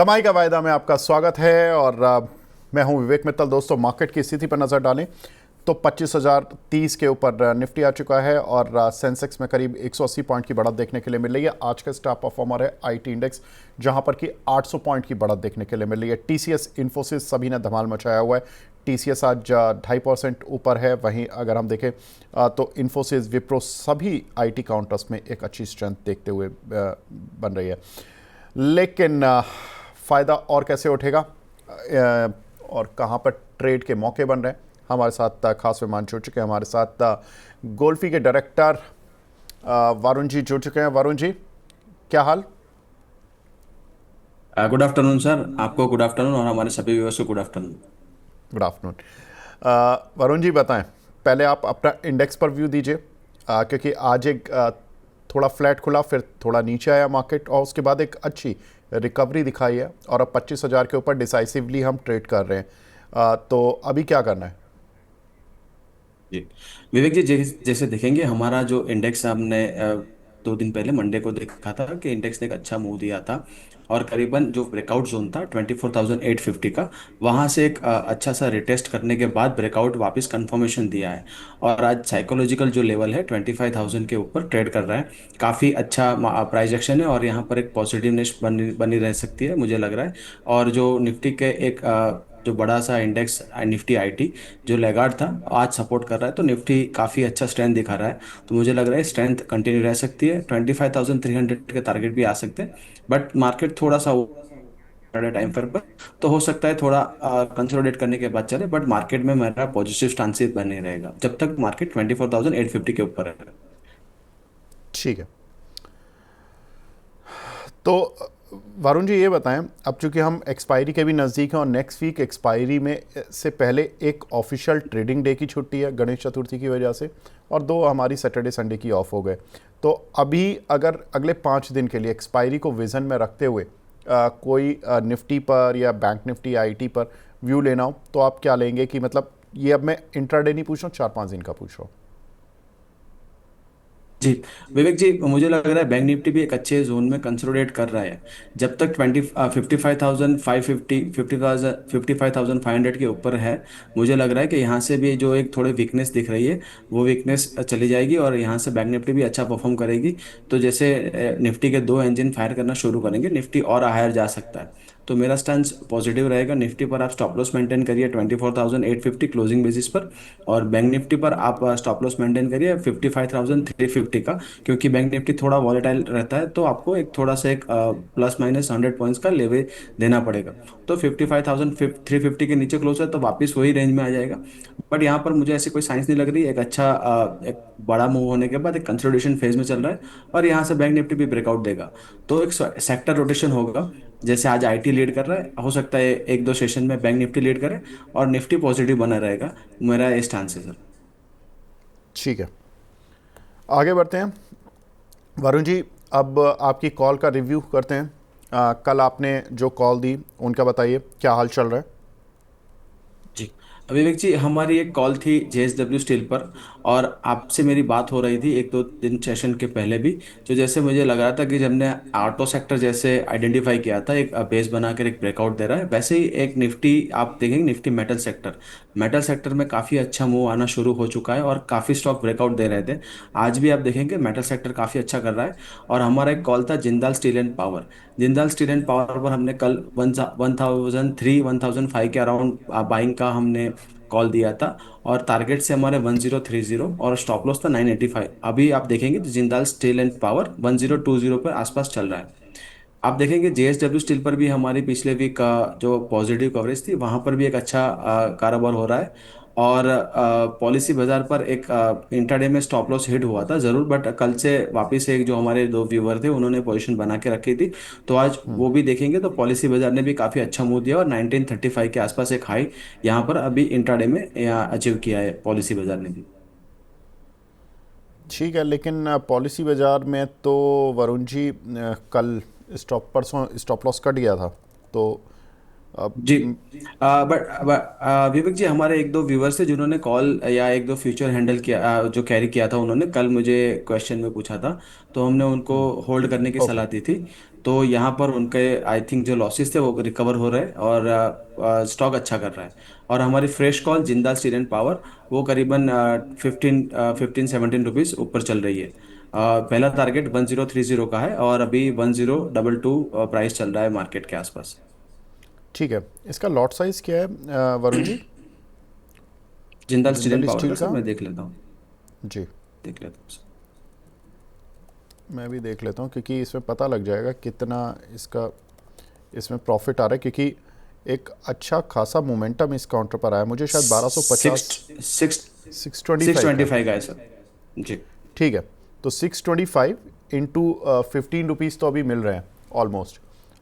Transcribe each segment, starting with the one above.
कमाई का वायदा में आपका स्वागत है और मैं हूं विवेक मित्तल। दोस्तों, मार्केट की स्थिति पर नज़र डालें तो 25,030 के ऊपर निफ्टी आ चुका है और सेंसेक्स में करीब 180 पॉइंट की बढ़त देखने के लिए मिल रही है। आज का स्टार परफॉर्मर है आईटी इंडेक्स, जहां पर कि 800 पॉइंट की बढ़त देखने के लिए मिल रही है। टीसीएस, इन्फोसिस सभी ने धमाल मचाया हुआ है। टीसीएस आज 2.5% ऊपर है। वहीं अगर हम देखें तो इन्फोसिस, विप्रो सभी आईटी काउंटर्स में एक अच्छी स्ट्रेंथ देखते हुए बन रही है। लेकिन फ़ायदा और कैसे उठेगा और कहाँ पर ट्रेड के मौके बन रहे हैं, हमारे साथ खास मेहमान जुड़ चुके हैं। हमारे साथ गोल्फी के डायरेक्टर वरुण जी जुड़ चुके हैं। वरुण जी, क्या हाल? गुड आफ्टरनून सर, आपको गुड आफ्टरनून और हमारे सभी व्यूअर्स को good afternoon. Good afternoon. Varun ji बताएं, पहले आप अपना इंडेक्स पर व्यू दीजिए, क्योंकि आज एक थोड़ा फ्लैट खुला, फिर थोड़ा नीचे आया मार्केट और उसके बाद एक अच्छी रिकवरी दिखाई है और अब 25,000 के ऊपर डिसाइसिवली हम ट्रेड कर रहे हैं। तो अभी क्या करना है? जी, विवेक जी, जैसे देखेंगे हमारा जो इंडेक्स हमने 2 दिन पहले मंडे को देखा था कि इंडेक्स ने एक अच्छा मूव दिया था और करीबन जो ब्रेकआउट जोन था 24,850 का, वहां से एक अच्छा सा रिटेस्ट करने के बाद ब्रेकआउट वापस कंफर्मेशन दिया है और आज साइकोलॉजिकल जो लेवल है 25,000 के ऊपर ट्रेड कर रहा है। काफ़ी अच्छा प्राइस एक्शन है और यहाँ पर एक पॉजिटिवनेस बनी बनी रह सकती है मुझे लग रहा है। और जो निफ्टी के एक जो बड़ा सा इंडेक्स निफ्टी आईटी जो लैगार्ड था आज सपोर्ट कर रहा है, तो निफ्टी काफ़ी अच्छा स्ट्रेंथ दिखा रहा है। तो मुझे लग रहा है स्ट्रेंथ कंटिन्यू रह सकती है, 25,300 के टारगेट भी आ सकते हैं। बट मार्केट थोड़ा सा टाइम पर तो हो सकता है थोड़ा कंसोलिडेट करने के बाद चले, बट मार्केट में मेरा पॉजिटिव स्टांस बने रहेगा जब तक मार्केट 24,850 के ऊपर है। ठीक है। तो वरुण जी ये बताएं, अब चूंकि हम एक्सपायरी के भी नज़दीक हैं और नेक्स्ट वीक एक्सपायरी में से पहले एक ऑफिशियल ट्रेडिंग डे की छुट्टी है गणेश चतुर्थी की वजह से, और दो हमारी सैटरडे संडे की ऑफ हो गए। तो अभी अगर अगले 5 दिन के लिए एक्सपायरी को विज़न में रखते हुए कोई निफ्टी पर या बैंक निफ्टी आईटी पर व्यू लेना हो तो आप क्या लेंगे? कि मतलब ये अब मैं इंट्राडे नहीं पूछ रहा हूँ, 4-5 दिन का पूछ रहा हूँ। जी, विवेक जी, मुझे लग रहा है बैंक निफ्टी भी एक अच्छे जोन में कंसोलिडेट कर रहा है। जब तक 55,550 55,500 के ऊपर है, मुझे लग रहा है कि यहाँ से भी जो एक थोड़ी वीकनेस दिख रही है वो वीकनेस चली जाएगी और यहाँ से बैंक निफ्टी भी अच्छा परफॉर्म करेगी। तो जैसे निफ्टी के दो इंजन फायर करना शुरू करेंगे, निफ्टी और हायर जा सकता है। तो मेरा स्टैंस पॉजिटिव रहेगा। निफ्टी पर आप स्टॉप लॉस मेंटेन करिए 24,850 क्लोजिंग बेसिस पर, और बैंक निफ्टी पर आप स्टॉप लॉस मेंटेन करिए 55,350 का, क्योंकि बैंक निफ्टी थोड़ा वॉलेटाइल रहता है तो आपको एक थोड़ा सा एक प्लस माइनस 100 पॉइंट्स का लेवे देना पड़ेगा। तो 55,350 के नीचे क्लोज है तो वापस वही रेंज में आ जाएगा। बट यहाँ पर मुझे ऐसी कोई साइंस नहीं लग रही। एक अच्छा एक बड़ा मूव होने के बाद एक कंसोलिडेशन फेज में चल रहा है और यहाँ से बैंक निफ्टी भी ब्रेकआउट देगा। तो एक सेक्टर रोटेशन होगा। जैसे आज आईटी लीड कर रहा है, हो सकता है एक दो सेशन में बैंक निफ्टी लीड करे और निफ्टी पॉजिटिव बना रहेगा। मेरा ये स्टांस है सर। ठीक है, आगे बढ़ते हैं। वरुण जी, अब आपकी कॉल का रिव्यू करते हैं। कल आपने जो कॉल दी उनका बताइए, क्या हाल चल रहा है? जी, विवेक जी, हमारी एक कॉल थी जेएसडब्ल्यू स्टील पर और आपसे मेरी बात हो रही थी एक दो दिन सेशन के पहले भी। जो जैसे मुझे लग रहा था कि जब हमने ऑटो सेक्टर जैसे आइडेंटिफाई किया था, एक बेस बनाकर एक ब्रेकआउट दे रहा है, वैसे ही एक निफ्टी आप देखेंगे। निफ्टी मेटल सेक्टर में काफ़ी अच्छा मूव आना शुरू हो चुका है और काफ़ी स्टॉक ब्रेकआउट दे रहे थे। आज भी आप देखेंगे मेटल सेक्टर काफ़ी अच्छा कर रहा है। और हमारा एक कॉल था Jindal steel and power. Jindal steel and power पर हमने कल 1,005 के अराउंड बाइंग का हमने कॉल दिया था और टारगेट से हमारे 1030 और स्टॉप लॉस था 985। अभी आप देखेंगे तो जिंदाल स्टील एंड पावर 1020 पर आसपास चल रहा है। आप देखेंगे जेएसडब्ल्यू स्टील पर भी हमारी पिछले वीक का जो पॉजिटिव कवरेज थी वहां पर भी एक अच्छा कारोबार हो रहा है। और पॉलिसी बाजार पर एक इंट्राडे में स्टॉप लॉस हिट हुआ था जरूर, बट कल से वापस एक जो हमारे दो व्यूवर थे उन्होंने पोजीशन बना के रखी थी। तो आज वो भी देखेंगे तो पॉलिसी बाजार ने भी काफ़ी अच्छा मूव दिया और 1935 के आसपास एक हाई यहाँ पर अभी इंट्राडे में अचीव किया है पॉलिसी बाजार ने भी। ठीक है, लेकिन पॉलिसी बाजार में तो वरुण जी कल परसों स्टॉप लॉस कट गया था। तो अब जी, बट विवेक जी, हमारे एक दो व्यूवर्स थे जिन्होंने कॉल या एक दो फ्यूचर हैंडल किया, जो कैरी किया था, उन्होंने कल मुझे क्वेश्चन में पूछा था। तो हमने उनको होल्ड करने की ओके। सलाह दी थी। तो यहाँ पर उनके आई थिंक जो लॉसेस थे वो रिकवर हो रहे हैं, और स्टॉक अच्छा कर रहा है। और हमारी fresh call Jindal steel and power, वो करीबन 15-17 रुपीज़ ऊपर चल रही है। पहला टारगेट 1030 का है, और अभी 1022 प्राइस चल रहा है मार्केट के आसपास। ठीक है, इसका लॉट साइज़ क्या है Varun ji? Jindal steel Jindal and power का स्टील सर का? मैं देख लेता हूँ। जी, देख लेता हूँ सर। मैं भी देख लेता हूँ क्योंकि इसमें पता लग जाएगा कितना इसका इसमें प्रॉफिट आ रहा है, क्योंकि एक अच्छा खासा मोमेंटम इस काउंटर पर आया, मुझे शायद 1250, सिक्स सिक्स 625 625 का। का है सर। जी। ठीक है, तो 625 इंटू 15 रुपीज़ तो अभी मिल रहे हैं ऑलमोस्ट,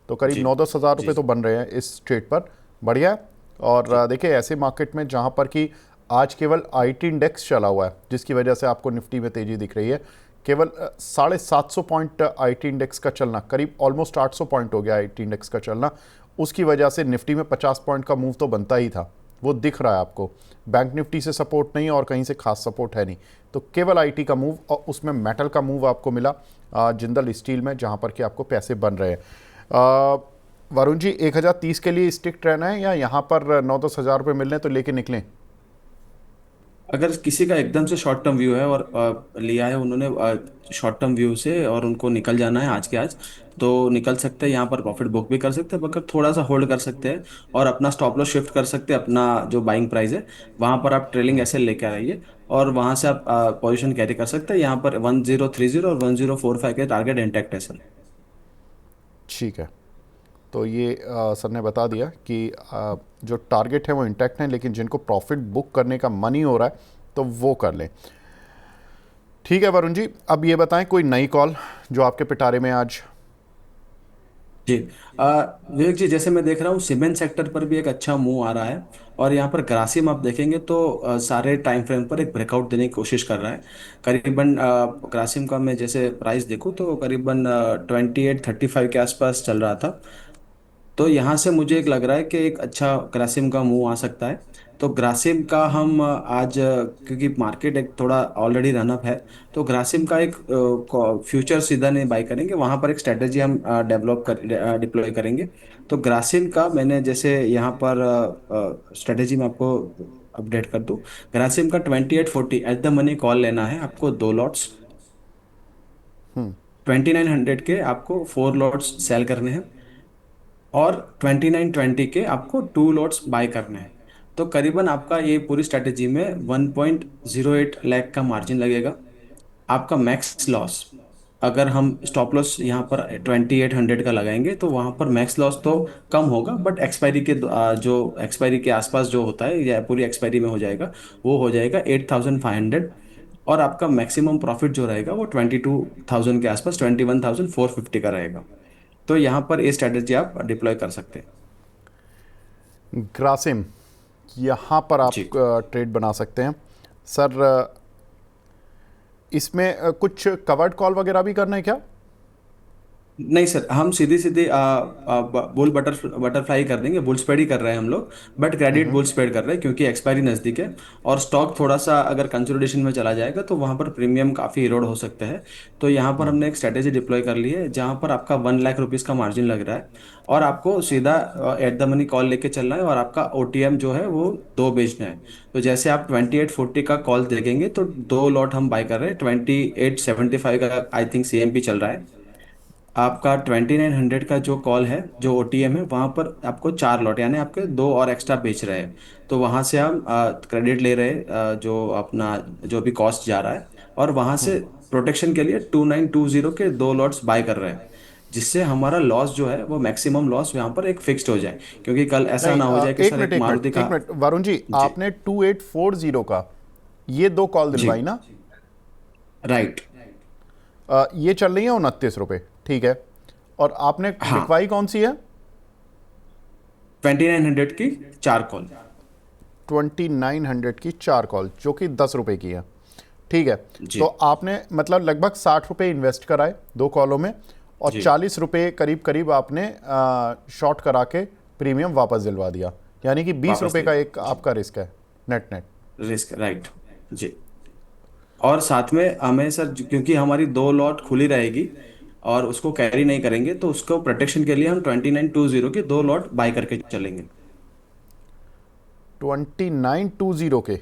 तो करीब जी। 9-10 हज़ार जी। रुपये तो बन रहे हैं इस ट्रेड पर। बढ़िया है। और जी। देखिए, ऐसे मार्केट में जहाँ पर कि आज केवल आईटी इंडेक्स चला हुआ है, जिसकी वजह से आपको निफ्टी में तेज़ी दिख रही है, केवल 750 पॉइंट आईटी इंडेक्स का चलना, करीब ऑलमोस्ट 800 पॉइंट हो गया आईटी इंडेक्स का चलना, उसकी वजह से निफ्टी में 50 पॉइंट का मूव तो बनता ही था, वो दिख रहा है आपको। बैंक निफ्टी से सपोर्ट नहीं और कहीं से खास सपोर्ट है नहीं, तो केवल आईटी का मूव, और उसमें मेटल का मूव आपको मिला जिंदल स्टील में, जहां पर कि आपको पैसे बन रहे हैं। वरुण जी, 1030 के लिए स्टिक रहना है या यहाँ पर 9-10 हज़ार रुपये मिल रहे हैं तो लेके निकलें? अगर किसी का एकदम से शॉर्ट टर्म व्यू है और लिया है उन्होंने शॉर्ट टर्म व्यू से, और उनको निकल जाना है आज के आज, तो निकल सकते हैं। यहाँ पर प्रॉफिट बुक भी कर सकते हैं, मगर थोड़ा सा होल्ड कर सकते हैं, और अपना स्टॉप लॉस शिफ्ट कर सकते हैं। अपना जो बाइंग प्राइस है वहाँ पर आप ट्रेलिंग ऐसे लेके आइए, और वहाँ से आप पोजीशन कैरी कर सकते हैं। यहाँ पर 1030 और 1045 के टारगेट इंटैक्ट है सर। ठीक है, तो ये सर ने बता दिया कि जो टारगेट है वो इंटैक्ट है, लेकिन जिनको प्रॉफिट बुक करने का मनी हो रहा है तो वो कर लें। ठीक है वरुण जी, अब ये बताएं कोई नई कॉल जो आपके पिटारे में आज? जी। विवेक जी, जैसे मैं देख रहा हूँ सीमेंट सेक्टर पर भी एक अच्छा मूव आ रहा है, और यहाँ पर ग्रासिम आप देखेंगे तो सारे टाइम फ्रेम पर एक ब्रेकआउट देने की कोशिश कर रहा है। करीबन ग्रासिम का मैं जैसे प्राइस देखूँ तो करीबन 2835 के आसपास चल रहा था। तो यहाँ से मुझे एक लग रहा है कि एक अच्छा ग्रासिम का मूव आ सकता है। तो ग्रासिम का हम आज क्योंकि मार्केट एक थोड़ा ऑलरेडी रनअप है, तो ग्रासिम का एक फ्यूचर सीधा नहीं बाय करेंगे, वहाँ पर एक स्ट्रेटेजी हम डेवलप कर डिप्लॉय करेंगे। तो ग्रासिम का मैंने जैसे यहाँ पर स्ट्रेटेजी में आपको अपडेट कर दूँ। ग्रासिम का 2840 एट द मनी कॉल लेना है आपको, 2 लॉट्स। 2900 के आपको 4 लॉट्स सेल करने हैं, और 2920 के आपको 2 लॉट्स बाय करने हैं। तो करीबन आपका ये पूरी स्ट्रेटेजी में 1.08 लाख का मार्जिन लगेगा। आपका मैक्स लॉस, अगर हम स्टॉप लॉस यहाँ पर 2800 का लगाएंगे तो वहाँ पर मैक्स लॉस तो कम होगा, बट एक्सपायरी के जो एक्सपायरी के आसपास जो होता है या पूरी एक्सपायरी में हो जाएगा, वो हो जाएगा 8500। और आपका मैक्सिमम प्रॉफिट जो रहेगा वो 22,000 के आसपास, 21,450 का रहेगा। तो यहाँ पर ये स्ट्रेटेजी आप डिप्लॉय कर सकते हैं। ग्रासिम, यहाँ पर आप जी। ट्रेड बना सकते हैं सर। इसमें कुछ कवर्ड कॉल वगैरह भी करना है क्या? नहीं सर, हम सीधी सीधी बुल बटरफ्लाई कर देंगे। बुल स्प्रेड ही कर रहे हैं हम लोग, बट क्रेडिट बुल स्प्रेड कर रहे हैं क्योंकि एक्सपायरी नज़दीक है, और स्टॉक थोड़ा सा अगर कंसोलिडेशन में चला जाएगा तो वहाँ पर प्रीमियम काफ़ी इरोड हो सकता है। तो यहाँ पर हमने एक स्ट्रेटेजी डिप्लॉय कर ली है जहाँ पर आपका 1 लाख रुपीज़ का मार्जिन लग रहा है, और आपको सीधा एट द मनी कॉल लेके चलना है, और आपका ओटीएम जो है वो 2 बेचना है। तो जैसे आप 2840 का कॉल देखेंगे तो 2 लॉट हम बाय कर रहे हैं। 2875 का आई थिंक सीएमपी चल रहा है। आपका 2900 का जो कॉल है, जो ओटीएम है, वहाँ पर आपको 4 लॉट यानी आपके दो और एक्स्ट्रा बेच रहे हैं। तो वहाँ से हम क्रेडिट ले रहे हैं, जो अपना जो भी कॉस्ट जा रहा है, और वहाँ से प्रोटेक्शन के लिए 2920 के 2 लॉट्स बाय कर रहे हैं, जिससे हमारा लॉस जो है वो मैक्सिमम लॉस यहाँ पर एक फिक्स्ड हो जाए, क्योंकि कल ऐसा नहीं, ना हो जाए कि एक सर मिनट एक एक मारुति मिनट का। एक मिनट वरुण जी, जी। आपने 2840 का ये दो कॉल जी। दिलवाई ना? राइट। ये चल रही है 29 रुपये, ठीक है, और आपने हाँ। लिखवाई कौन सी है? 2900 की 4 कॉल। 2900 की 4 कॉल, जो कि 10 रुपये की है, ठीक है। जी। तो आपने मतलब लगभग 60 रुपये इन्वेस्ट कराए दो कॉलों में, और जी। 40 रुपये करीब करीब आपने शॉर्ट करा के प्रीमियम वापस दिलवा दिया, यानी कि बीस वापस रुपये ले। का एक जी। आपका रिस्क है, नेट नेट। Risk, right. जी। और साथ में हमें सर क्योंकि हमारी 2 लॉट खुली रहेगी, और उसको कैरी नहीं करेंगे, तो उसको प्रोटेक्शन के लिए हम 2920 के 2 लॉट बाय करके चलेंगे। 2920 के?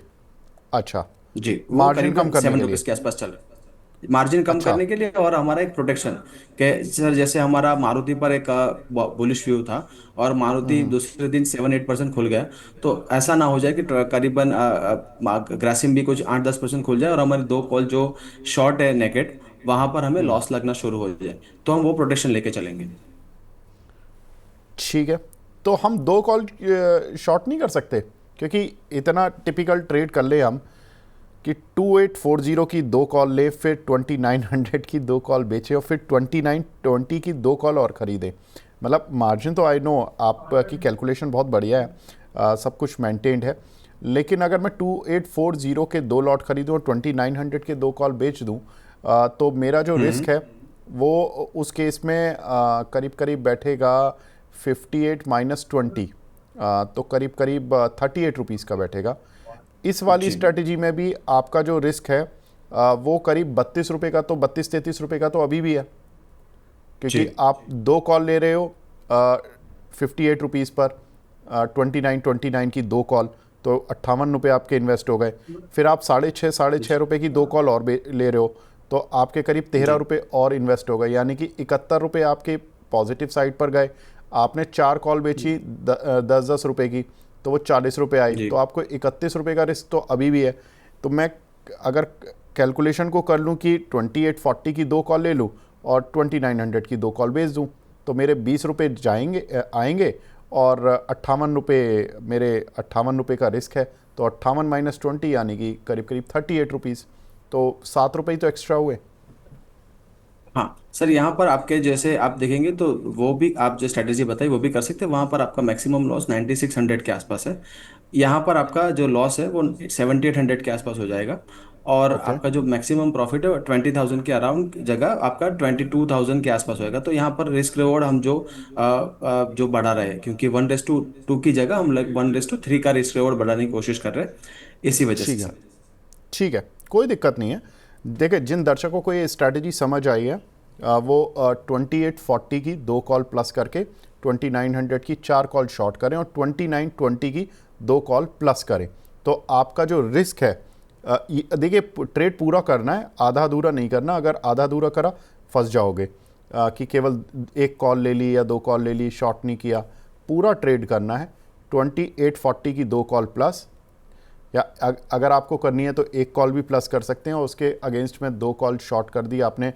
अच्छा, जी, वो मार्जिन कम करीबन करने के लिए? ₹7 के आसपास चल रहा है, मार्जिन कम अच्छा। करने के लिए, और हमारा एक प्रोटेक्शन के सर, जैसे हमारा मारुति पर एक बुलिश व्यू था, और मारुति दूसरे दिन 7-8% खुल गया, तो ऐसा ना हो जाए कि करीबन ग्रासिम भी कुछ 8-10% खुल जाए और हमारी दो कॉल जो शॉर्ट है नेकेट, वहां पर हमें लॉस लगना शुरू हो जाए, तो हम वो प्रोटेक्शन लेके चलेंगे। ठीक है, तो हम दो कॉल शॉर्ट नहीं कर सकते? क्योंकि इतना टिपिकल ट्रेड कर ले हम कि 2840 की दो कॉल ले, फिर 2900 की दो कॉल बेचे, और फिर 2920 की दो कॉल और ख़रीदे। मतलब मार्जिन तो आई नो आपकी कैलकुलेशन बहुत बढ़िया है, सब कुछ मेंटेन्ड है, लेकिन अगर मैं 2840 के दो लॉट खरीदूँ और 2900 के दो कॉल बेच दूँ, तो मेरा जो हम्म। रिस्क है वो उस केस में करीब करीब बैठेगा 58 - 20, तो करीब करीब 38 रुपीज़ का बैठेगा। इस वाली जी स्ट्रेटजी में भी आपका जो रिस्क है वो करीब 32 रुपये का, तो 32-33 रुपये का तो अभी भी है, जी क्योंकि आप दो कॉल ले रहे हो 58 रुपीज़ पर, 29 की दो कॉल, तो 58 रुपये आपके इन्वेस्ट हो गए। फिर आप साढ़े छः रुपये की दो कॉल और ले रहे हो, तो आपके करीब तेरह जी रुपये और इन्वेस्ट हो गए, यानी कि 71 रुपये आपके पॉजिटिव साइड पर गए। आपने चार कॉल बेची 10-10 रुपये की, तो वो 40 रुपये आई, जी। तो आपको 31 रुपये का रिस्क तो अभी भी है। तो मैं अगर कैलकुलेशन को कर लूँ कि 2840 की दो कॉल ले लूँ और 2900 की दो कॉल बेच दूँ, तो मेरे 20 रुपये जाएंगे आएंगे, और 58 रुपये, मेरे 58 रुपये का रिस्क है, तो 58 - 20 यानी कि करीब करीब 38 रुपीज़, तो 7 रुपये तो एक्स्ट्रा हुए। हाँ सर, यहाँ पर आपके जैसे आप देखेंगे तो वो भी आप जो स्ट्रेटेजी बताई वो भी कर सकते हैं। वहाँ पर आपका मैक्सिमम लॉस 9600 के आसपास है। यहाँ पर आपका जो लॉस है वो 7800 के आसपास हो जाएगा। और ओके। आपका जो मैक्सिमम प्रॉफिट है वो 20,000 के अराउंड जगह आपका 22,000 के आसपास होएगा। तो यहाँ पर रिस्क रिवॉर्ड हम जो बढ़ा रहे हैं, क्योंकि 1:2 की जगह हम 1:3 का रिस्क रिवॉर्ड बढ़ाने की कोशिश कर रहे हैं, इसी वजह से ठीक है, सर। ठीक है, कोई दिक्कत नहीं है। देखिए, जिन दर्शकों को ये स्ट्रैटेजी समझ आई है, वो 2840 की दो कॉल प्लस करके 2900 की चार कॉल शॉर्ट करें, और 2920 की दो कॉल प्लस करें। तो आपका जो रिस्क है, देखिए, ट्रेड पूरा करना है, आधा अधूरा नहीं करना। अगर आधा अधूरा करा फंस जाओगे, कि केवल एक कॉल ले ली या दो कॉल ले ली, शॉर्ट नहीं किया। पूरा ट्रेड करना है। 2840 की दो कॉल प्लस, या अगर आपको करनी है तो एक कॉल भी प्लस कर सकते हैं, और उसके अगेंस्ट में दो कॉल शॉर्ट कर दी आपने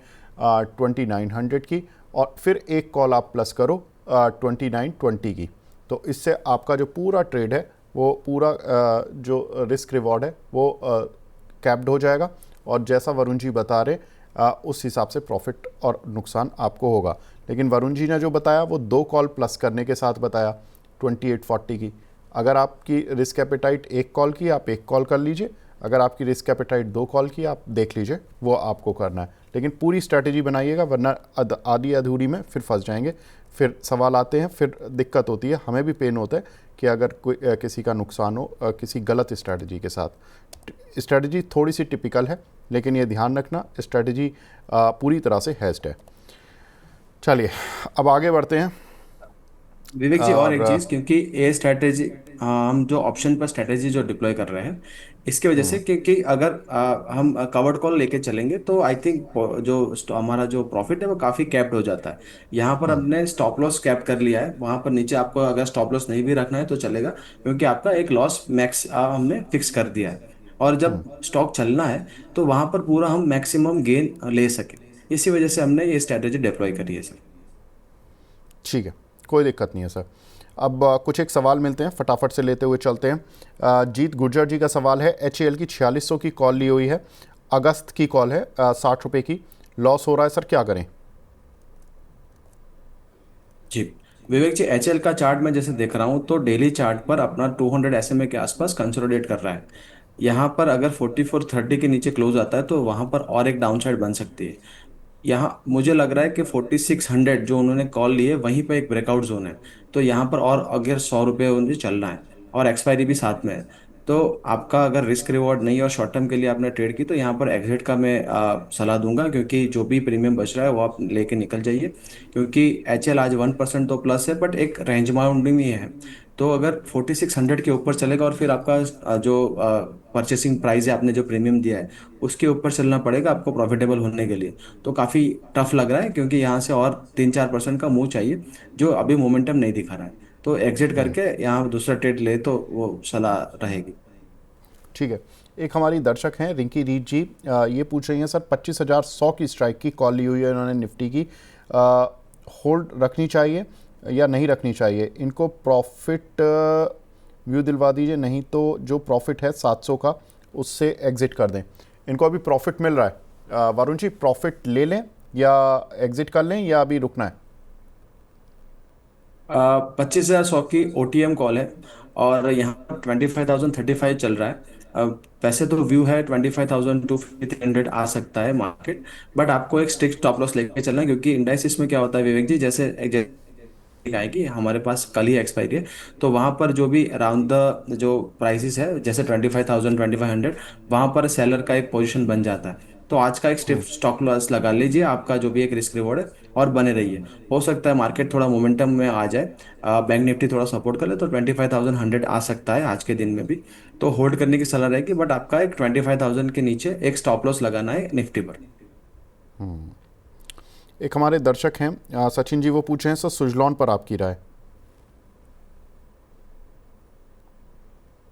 2900 की, और फिर एक कॉल आप प्लस करो 2920 की। तो इससे आपका जो पूरा ट्रेड है, वो पूरा जो रिस्क रिवॉर्ड है वो कैप्ड हो जाएगा, और जैसा वरुण जी बता रहे उस हिसाब से प्रॉफिट और नुकसान आपको होगा। लेकिन वरुण जी ने जो बताया वो दो कॉल प्लस करने के साथ बताया 2840 की। अगर आपकी रिस्क एपेटाइट एक कॉल की, आप एक कॉल कर लीजिए। अगर आपकी रिस्क एपेटाइट दो कॉल की, आप देख लीजिए, वो आपको करना है। लेकिन पूरी स्ट्रैटेजी बनाइएगा, वरना आधी अधूरी में फिर फंस जाएंगे। फिर सवाल आते हैं, फिर दिक्कत होती है, हमें भी पेन होता है कि अगर कोई किसी का नुकसान हो किसी गलत स्ट्रैटेजी के साथ। स्ट्रैटेजी थोड़ी सी टिपिकल है, लेकिन ये ध्यान रखना, स्ट्रैटेजी पूरी तरह से हैज्ड है। चलिए, अब आगे बढ़ते हैं। विवेक जी, और और एक चीज, क्योंकि ये स्ट्रैटेजी हम जो ऑप्शन पर स्ट्रैटेजी जो डिप्लॉय कर रहे हैं, इसके वजह से, क्योंकि अगर हम कवर्ड कॉल लेके चलेंगे तो आई थिंक हमारा जो प्रॉफिट है वो काफी कैप्ड हो जाता है। यहाँ पर हमने स्टॉप लॉस कैप कर लिया है, वहां पर नीचे आपको अगर स्टॉप लॉस नहीं भी रखना है तो चलेगा, क्योंकि आपका एक लॉस मैक्स हमने फिक्स कर दिया है। और जब स्टॉक चलना है तो वहां पर पूरा हम मैक्सिमम गेन ले सके, इसी वजह से हमने ये स्ट्रैटेजी डिप्लॉय करी है सर। ठीक है, कोई दिक्कत नहीं है सर। अब कुछ एक सवाल मिलते हैं, फटाफट से लेते हुए चलते हैं। जीत गुर्जर जी का सवाल है, HAL की 4600 की कॉल ली हुई है, अगस्त की कॉल है, 60 रुपये की, लॉस हो रहा है सर, क्या करें? जी विवेक जी, एचएल का चार्ट में जैसे देख रहा हूँ तो डेली चार्ट पर अपना 200 SMA के आसपास कंसोलिडेट कर रहा है। यहाँ पर अगर 4430 के नीचे क्लोज आता है तो वहां पर और एक डाउनसाइड बन सकती है। यहाँ मुझे लग रहा है कि 4600 जो उन्होंने कॉल लिए वहीं पर एक ब्रेकआउट जोन है, तो यहाँ पर और अगर 100 रुपये उन्हें चलना है और एक्सपायरी भी साथ में है, तो आपका अगर रिस्क रिवॉर्ड नहीं और शॉर्ट टर्म के लिए आपने ट्रेड की तो यहाँ पर एग्जिट का मैं सलाह दूंगा, क्योंकि जो भी प्रीमियम बच रहा है वो आप लेके निकल जाइए। क्योंकि HL आज 1% तो प्लस है, बट एक रेंज बाउंड भी है। तो अगर 4600 के ऊपर चलेगा और फिर आपका जो परचेसिंग प्राइस है, आपने जो प्रीमियम दिया है उसके ऊपर चलना पड़ेगा आपको प्रॉफिटेबल होने के लिए। तो काफ़ी टफ लग रहा है, क्योंकि यहाँ से और 3-4% का मूव चाहिए, जो अभी मोमेंटम नहीं दिखा रहा है। तो एग्जिट करके यहाँ दूसरा ट्रेड ले तो वो सलाह रहेगी। ठीक है। एक हमारी दर्शक हैं रिंकी रीत जी, ये पूछ रही हैं सर 25,100 की स्ट्राइक की कॉल ली हुई है इन्होंने निफ्टी की, होल्ड रखनी चाहिए या नहीं रखनी चाहिए? इनको प्रॉफिट व्यू दिलवा दीजिए, नहीं तो जो प्रॉफिट है 700 का उससे एग्ज़िट कर दें। इनको अभी प्रॉफिट मिल रहा है, वरुण जी प्रॉफिट ले लें या एग्ज़िट कर लें या अभी रुकना है? 25,100 की OTM कॉल है और यहाँ 25,035 चल रहा है। वैसे तो व्यू है 25,000 टू 300 आ सकता है मार्केट, बट आपको एक स्ट्रिक्ट स्टॉप लॉस लेके चलना है, क्योंकि इंडाइसिस में क्या होता है विवेक जी, जैसे आएगी हमारे पास कल ही एक्सपायरी है, तो वहां पर जो भी अराउंड द जो प्राइसेस है जैसे 25,000 2500, वहां पर सेलर का एक पोजीशन बन जाता है। तो आज का एक स्टिफ स्टॉप लॉस लगा लीजिए, आपका जो भी एक रिस्क रिवॉर्ड है, और बने रहिए। हो सकता है मार्केट थोड़ा मोमेंटम में आ जाए, बैंक निफ्टी थोड़ा सपोर्ट कर ले तो 25,100 आ सकता है आज के दिन में भी। तो होल्ड करने की सलाह रहेगी, बट आपका एक 25,000 के नीचे एक स्टॉप लॉस लगाना है निफ्टी पर। एक हमारे दर्शक हैं सचिन जी, वो पूछ रहे हैं सर सुजलॉन पर आपकी राय।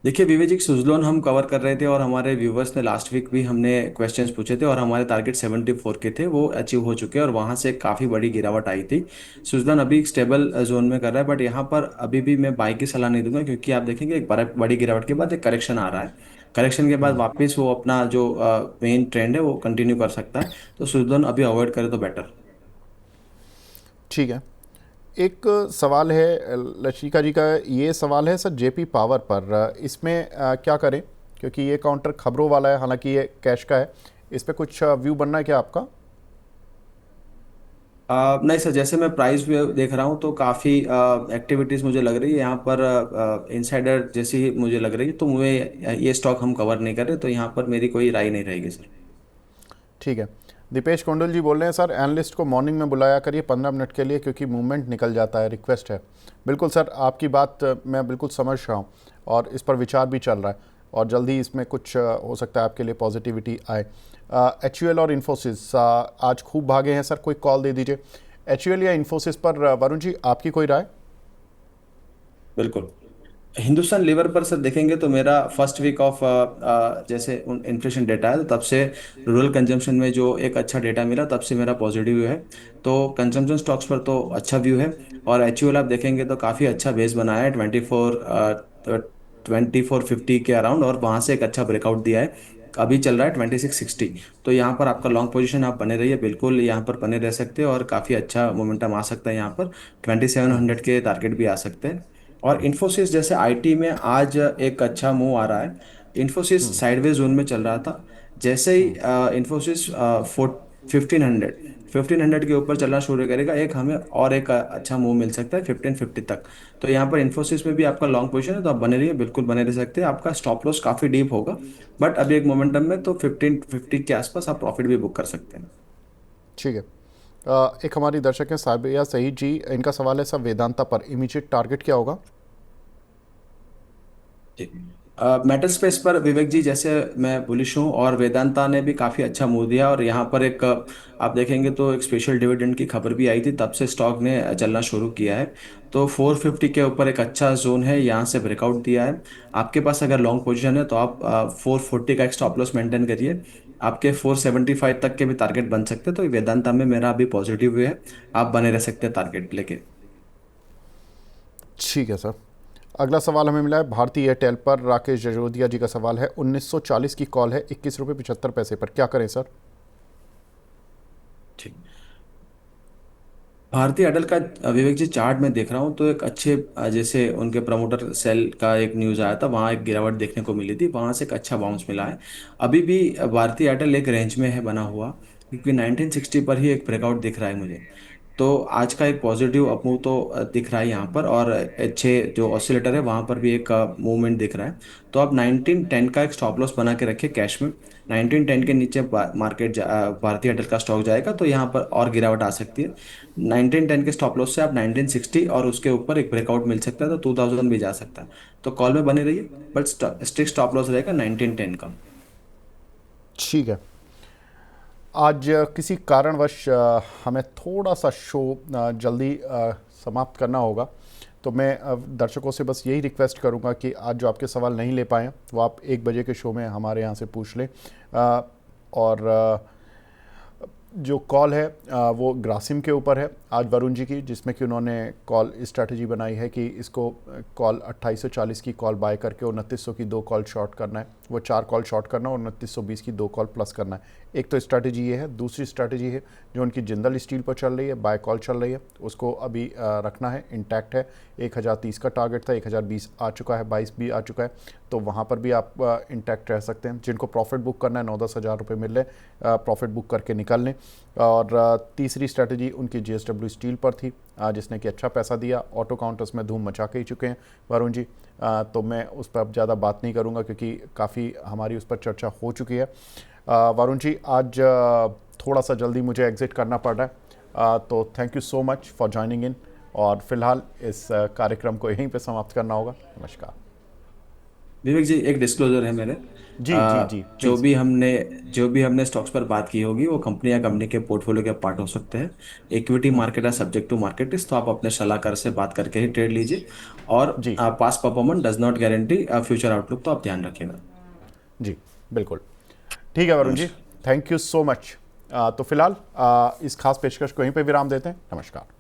देखिए विवेक जी, सुजलोन हम कवर कर रहे थे और हमारे व्यूवर्स ने लास्ट वीक भी हमने क्वेश्चंस पूछे थे, और हमारे टारगेट 74 के थे, वो अचीव हो चुके हैं और वहां से काफ़ी बड़ी गिरावट आई थी। सुजलोन अभी स्टेबल जोन में कर रहा है, बट यहाँ पर अभी भी मैं बाई की सलाह नहीं दूंगा, क्योंकि आप देखेंगे एक बड़ी गिरावट के बाद एक करेक्शन आ रहा है। करेक्शन के बाद वापस वो अपना जो मेन ट्रेंड है वो कंटिन्यू कर सकता है। तो सुजलोन अभी अवॉइड करे तो बेटर। ठीक है। एक सवाल है लशिका जी का, ये सवाल है सर जेपी पावर पर, इसमें क्या करें? क्योंकि ये काउंटर खबरों वाला है, हालांकि ये कैश का है। इस पे कुछ व्यू बनना है क्या आपका? नहीं सर, जैसे मैं प्राइस भी देख रहा हूँ तो काफ़ी एक्टिविटीज़ मुझे लग रही है यहाँ पर, इनसाइडर जैसी ही मुझे लग रही है, तो मुझे ये स्टॉक हम कवर नहीं कर रहे, तो यहाँ पर मेरी कोई राय नहीं रहेगी सर। ठीक है। दीपेश कोंडल जी बोल रहे हैं सर एनालिस्ट को मॉर्निंग में बुलाया करिए 15 मिनट के लिए, क्योंकि मूवमेंट निकल जाता है, रिक्वेस्ट है। बिल्कुल सर, आपकी बात मैं बिल्कुल समझ रहा हूँ और इस पर विचार भी चल रहा है, और जल्दी इसमें कुछ हो सकता है आपके लिए पॉजिटिविटी आए। HUL और इन्फोसिस आज खूब भागे हैं सर, कोई कॉल दे दीजिए। HUL या इन्फोसिस पर वरुण जी आपकी कोई राय? बिल्कुल। हिंदुस्तान लीवर पर सर देखेंगे तो मेरा फर्स्ट वीक ऑफ जैसे इन्फ्लेशन डेटा है, तो तब से रूरल कंजम्पशन में जो एक अच्छा डेटा मिला, तब से मेरा पॉजिटिव व्यू है। तो कंजम्पशन स्टॉक्स पर तो अच्छा व्यू है। और HUL आप देखेंगे तो काफ़ी अच्छा बेस बनाया है, 2450 के अराउंड, और वहाँ से एक अच्छा ब्रेकआउट दिया है। अभी चल रहा है 2660। तो यहाँ पर आपका लॉन्ग पोजीशन आप बने रहिए, बिल्कुल यहाँ पर बने रह सकते हैं और काफ़ी अच्छा मोमेंटम आ सकता है। यहाँ पर 2700 के टारगेट भी आ सकते हैं। और इन्फोसिस जैसे IT में आज एक अच्छा मूव आ रहा है। इन्फोसिस साइडवेज जोन में चल रहा था, जैसे ही इन्फोसिस 1500 के ऊपर चलना शुरू करेगा, एक हमें और एक अच्छा मूव मिल सकता है 1550 तक। तो यहाँ पर इन्फोसिस में भी आपका लॉन्ग पोजीशन है, तो आप बने रहिए, बिल्कुल बने रह सकते हैं। आपका स्टॉप लॉस काफ़ी डीप होगा, बट अभी एक मोमेंटम में तो 1550 के आसपास आप प्रॉफिट भी बुक कर सकते हैं। ठीक है। एक हमारी दर्शक हैं साबिया सईद जी, इनका सवाल है सर वेदांता पर इमीडिएट टारगेट क्या होगा? ठीक। मेटल स्पेस पर विवेक जी, जैसे मैं बुलिश हूँ और वेदांता ने भी काफ़ी अच्छा मूव दिया, और यहाँ पर एक आप देखेंगे तो एक स्पेशल डिविडेंड की खबर भी आई थी, तब से स्टॉक ने चलना शुरू किया है। तो 450 के ऊपर एक अच्छा जोन है, यहाँ से ब्रेकआउट दिया है। आपके पास अगर लॉन्ग पोजीशन है तो आप 440 का एक स्टॉप लॉस मेंटेन करिए। आपके 475 तक के भी टारगेट बन सकते हैं। तो वेदांता में मेरा अभी पॉजिटिव व्यू है, आप बने रह सकते हैं टारगेट लेके। ठीक है सर। अगला सवाल हमें मिला है भारती एयरटेल पर, राकेश जजोदिया जी का सवाल है 1940 की कॉल है 21 रुपये 75 पैसे पर, क्या करें सर? ठीक। भारतीय एयरटेल का विवेक जी चार्ट में देख रहा हूँ तो एक अच्छे जैसे उनके प्रमोटर सेल का एक न्यूज़ आया था, वहाँ एक गिरावट देखने को मिली थी, वहाँ से एक अच्छा बाउंस मिला है। अभी भी भारतीय एयरटेल एक रेंज में है बना हुआ, क्योंकि 1960 पर ही एक ब्रेकआउट दिख रहा है मुझे। तो आज का एक पॉजिटिव अपमूव तो दिख रहा है यहाँ पर, और अच्छे जो ऑसिलेटर है वहाँ पर भी एक मूवमेंट दिख रहा है। तो आप 1910 का एक स्टॉप लॉस बना के रखिए कैश में। 1910 के नीचे मार्केट भारतीय एयरटेल का स्टॉक जाएगा तो यहाँ पर और गिरावट आ सकती है। 1910 के स्टॉप लॉस से आप 1960 और उसके ऊपर एक ब्रेकआउट मिल सकता है, तो 2000 भी जा सकता है। तो कॉल में बने रहिए, बट स्ट्रिक्ट स्टॉप लॉस रहेगा 1910 का। ठीक है। आज किसी कारणवश हमें थोड़ा सा शो जल्दी समाप्त करना होगा, तो मैं दर्शकों से बस यही रिक्वेस्ट करूंगा कि आज जो आपके सवाल नहीं ले पाए वो आप 1 बजे के शो में हमारे यहाँ से पूछ लें। और जो कॉल है वो ग्रासिम के ऊपर है आज वरुण जी की, जिसमें कि उन्होंने कॉल स्ट्रैटेजी बनाई है कि इसको कॉल 2840 की कॉल बाय करके 2900 की 2 कॉल शॉर्ट करना है, वो 4 कॉल शॉर्ट करना है और 2920 की 2 कॉल प्लस करना है। एक तो स्ट्रैटेजी ये है। दूसरी स्ट्रैटेजी है जो उनकी जिंदल स्टील पर चल रही है, बाय कॉल चल रही है, उसको अभी रखना है, इंटैक्ट है। 1030 का टारगेट था, 1020 आ चुका है, 22 भी आ चुका है, तो वहाँ पर भी आप इंटैक्ट रह सकते हैं। जिनको प्रॉफिट बुक करना है 9-10 हज़ार रुपये मिल रहे, प्रॉफिट बुक करके निकाल लें। और तीसरी स्ट्रैटेजी उनकी JSW स्टील पर थी, जिसने कि अच्छा पैसा दिया। ऑटो काउंटर्स में धूम मचा के ही चुके हैं वरुण जी, तो मैं उस पर अब ज़्यादा बात नहीं करूँगा क्योंकि काफ़ी हमारी उस पर चर्चा हो चुकी है। वरुण जी, आज थोड़ा सा जल्दी मुझे एग्ज़िट करना पड़ रहा है, तो thank you so much for joining in, और फिलहाल इस कार्यक्रम को यहीं पे समाप्त करना होगा। नमस्कार। विवेक जी, एक डिस्क्लोजर है मेरे। जी जी जी, जो प्लीज़। भी हमने स्टॉक्स पर बात की होगी वो कंपनी या कंपनी के पोर्टफोलियो के पार्ट हो सकते हैं। इक्विटी मार्केट है सब्जेक्ट टू मार्केट रिस्क, तो आप अपने सलाहकार से बात करके ही ट्रेड लीजिए। और जी past performance does not guarantee future outlook, तो आप ध्यान रखिएगा। जी, बिल्कुल। ठीक है वरुण जी, नमस्कार। Thank you so much. तो फिलहाल इस खास पेशकश को यहीं पे विराम देते हैं। नमस्कार।